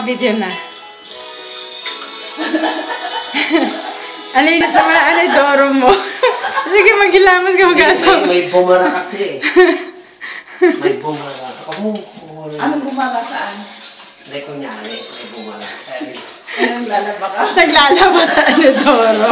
Video na. Alinis naman ang anidoro mo. Sige, maghilamas ka mag-asawa. May bumara kasi. May bumara. Anong bumara saan? Hindi ko nyari. May bumara. Anong lalaba ka? Naglalaba sa anidoro.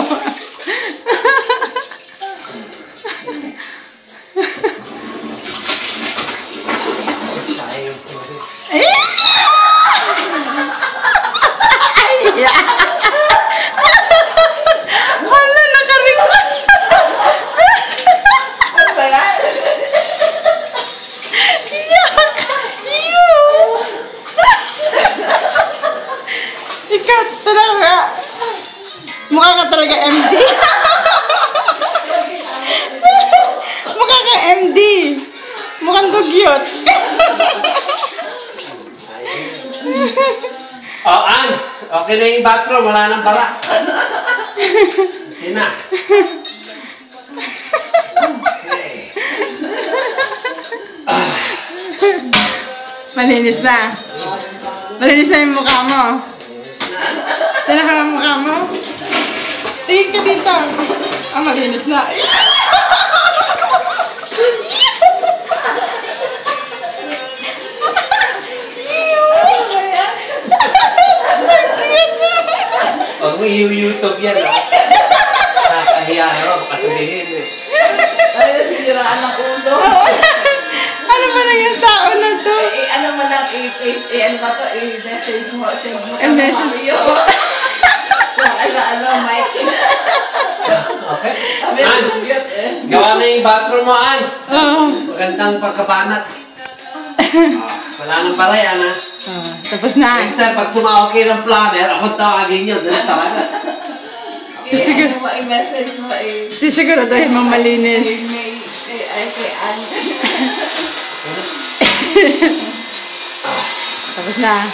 Wala, nakarikot. Ano ba yan? Iyak! Ikaw talaga. Mukha ka talaga MD. Mukha ka MD. Mukhang dugyot. Oh, Ann! Okay na yung bathroom. Wala nang bara. Sina. Okay. Malinis na. Malinis na yung mukha mo. Tingnan ka ang mukha mo. Tingin ka dito. Ah, malinis na. Huwag mo i-YouTube yan, ha? Nakahiya ako. Kasabihin, eh. Ano yung siniraan ng ulo? Ano ba na yung tao na to? Ano mo lang, ano ba to? I-message mo. Send mo. I-message mo. Ano, Mike. Okay. Ann! Gawa na yung bathroom mo, Ann. Oo. Magandang pagkabanat. Wala nang bara yan, ha? Tapos na. Next time, pag tumawag kayo ng planner, ako tawagin nyo. Dali talaga. Ano mo, i-message mo. Sisiguraduhin mo malinis. Kay Ann. Tapos na.